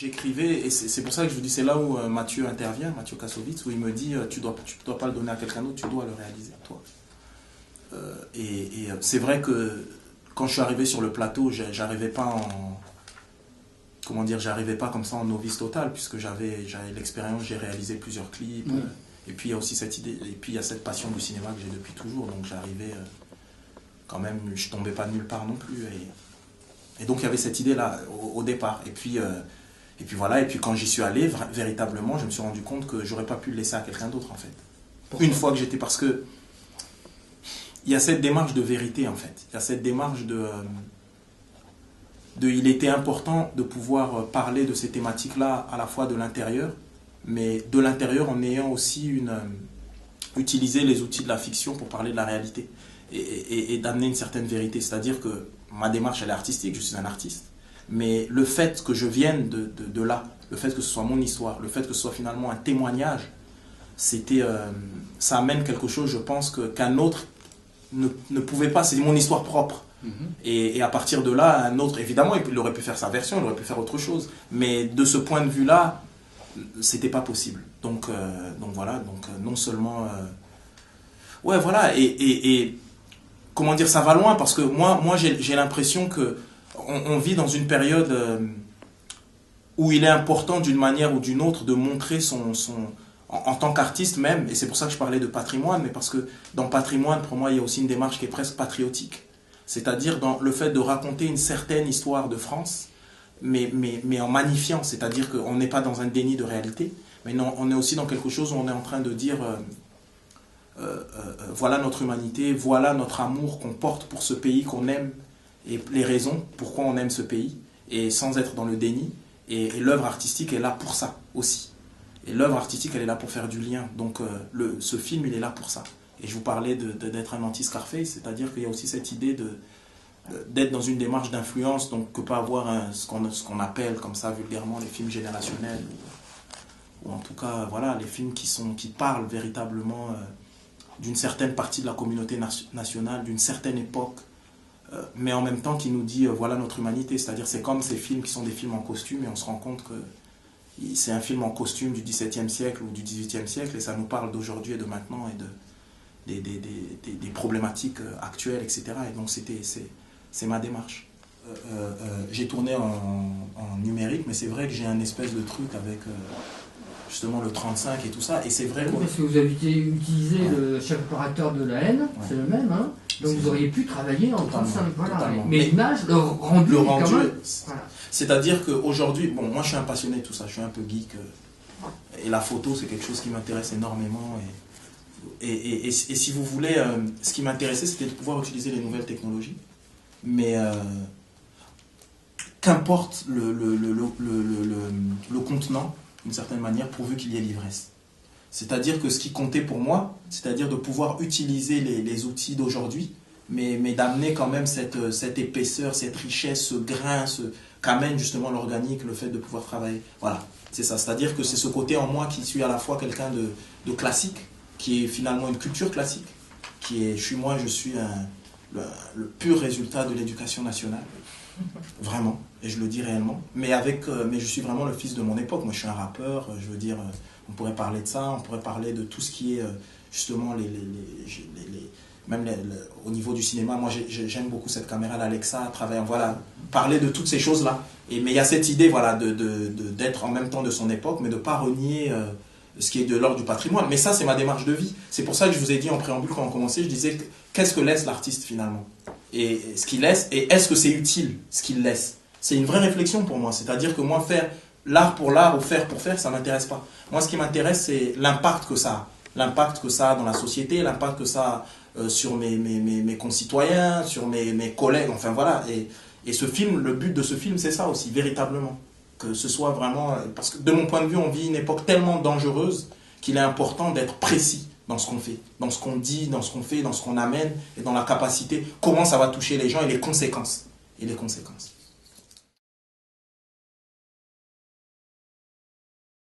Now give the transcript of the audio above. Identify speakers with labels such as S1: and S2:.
S1: j'écrivais, et c'est pour ça que je vous dis, c'est là où Mathieu intervient, Mathieu Kassovitz, où il me dit, tu dois pas le donner à quelqu'un d'autre, tu dois le réaliser à toi. C'est vrai que quand je suis arrivé sur le plateau, j'arrivais pas en... Comment dire, j'arrivais pas comme ça en novice total, puisque j'avais l'expérience, j'ai réalisé plusieurs clips, et puis il y a aussi cette idée, et puis il y a cette passion du cinéma que j'ai depuis toujours, donc j'arrivais quand même, je tombais pas de nulle part non plus, et donc il y avait cette idée là au départ, et puis voilà, et puis quand j'y suis allé, véritablement, je me suis rendu compte que j'aurais pas pu le laisser à quelqu'un d'autre en fait. Pourquoi? Une fois que j'étais, parce que il y a cette démarche de vérité en fait, il y a cette démarche il était important de pouvoir parler de ces thématiques-là à la fois de l'intérieur, mais de l'intérieur en ayant aussi utiliser les outils de la fiction pour parler de la réalité et d'amener une certaine vérité. C'est-à-dire que ma démarche, elle est artistique, je suis un artiste, mais le fait que je vienne de là, le fait que ce soit mon histoire, le fait que ce soit finalement un témoignage, ça amène quelque chose, je pense, qu'un autre ne pouvait pas, c'est mon histoire propre. Et à partir de là, un autre, évidemment, il aurait pu faire sa version, il aurait pu faire autre chose. Mais de ce point de vue-là, c'était pas possible. Donc voilà, non seulement... ouais, voilà, et comment dire, ça va loin, parce que moi j'ai l'impression que on vit dans une période où il est important d'une manière ou d'une autre de montrer en tant qu'artiste même, et c'est pour ça que je parlais de patrimoine, mais parce que dans patrimoine, pour moi, il y a aussi une démarche qui est presque patriotique. C'est-à-dire dans le fait de raconter une certaine histoire de France, mais en magnifiant, c'est-à-dire qu'on n'est pas dans un déni de réalité, mais non, on est aussi dans quelque chose où on est en train de dire voilà notre humanité, voilà notre amour qu'on porte pour ce pays qu'on aime, et les raisons pourquoi on aime ce pays, et sans être dans le déni, et l'œuvre artistique est là pour ça aussi. Et l'œuvre artistique, elle est là pour faire du lien, donc ce film, il est là pour ça. Et je vous parlais d'être un anti-Scarface, c'est-à-dire qu'il y a aussi cette idée d'être dans une démarche d'influence, donc que peut avoir ce qu'on appelle comme ça vulgairement les films générationnels, ou en tout cas voilà, les films qui parlent véritablement d'une certaine partie de la communauté nationale, d'une certaine époque, mais en même temps qui nous dit voilà notre humanité, c'est-à-dire c'est comme ces films qui sont des films en costume, et on se rend compte que c'est un film en costume du XVIIe siècle ou du XVIIIe siècle, et ça nous parle d'aujourd'hui et de maintenant, et des problématiques actuelles, etc. Et donc c'est ma démarche. J'ai tourné en numérique, mais c'est vrai que j'ai un espèce de truc avec justement le 35 et tout ça, et c'est vrai que...
S2: Parce que vous avez utilisé le chef opérateur de la haine, c'est le même, hein, donc vous auriez pu travailler en 35, voilà. Mais l'image, le rendu, voilà.
S1: C'est-à-dire qu'aujourd'hui, bon, moi je suis un passionné de tout ça, je suis un peu geek, et la photo c'est quelque chose qui m'intéresse énormément, et si vous voulez, ce qui m'intéressait, c'était de pouvoir utiliser les nouvelles technologies, mais qu'importe le contenant, d'une certaine manière, pourvu qu'il y ait l'ivresse. C'est-à-dire que ce qui comptait pour moi, c'est-à-dire de pouvoir utiliser les outils d'aujourd'hui, mais d'amener quand même cette épaisseur, cette richesse, ce grain, qu'amène justement l'organique, le fait de pouvoir travailler. Voilà, c'est ça. C'est-à-dire que c'est ce côté en moi qui suis à la fois quelqu'un de classique, qui est finalement une culture classique, je suis le pur résultat de l'éducation nationale, vraiment, et je le dis réellement, mais je suis vraiment le fils de mon époque. Moi je suis un rappeur, je veux dire, on pourrait parler de ça, on pourrait parler de tout ce qui est justement au niveau du cinéma. Moi j'aime beaucoup cette caméra, l'Alexa, voilà, parler de toutes ces choses-là, mais il y a cette idée, voilà, d'être en même temps de son époque, mais de ne pas renier ce qui est de l'ordre du patrimoine. Mais ça, c'est ma démarche de vie. C'est pour ça que je vous ai dit en préambule, quand on commençait, je disais, qu'est-ce que laisse l'artiste finalement? Et ce qu'il laisse, et est-ce que c'est utile ce qu'il laisse? C'est une vraie réflexion pour moi. C'est-à-dire que moi, faire l'art pour l'art ou faire pour faire, ça ne m'intéresse pas. Moi, ce qui m'intéresse, c'est l'impact que ça a. L'impact que ça a dans la société, l'impact que ça a sur mes concitoyens, sur mes collègues, enfin voilà. Et ce film, le but de ce film, c'est ça aussi, véritablement. Que ce soit vraiment... Parce que de mon point de vue, on vit une époque tellement dangereuse qu'il est important d'être précis dans ce qu'on fait, dans ce qu'on dit, dans ce qu'on fait, dans ce qu'on amène, et dans la capacité, comment ça va toucher les gens et les conséquences.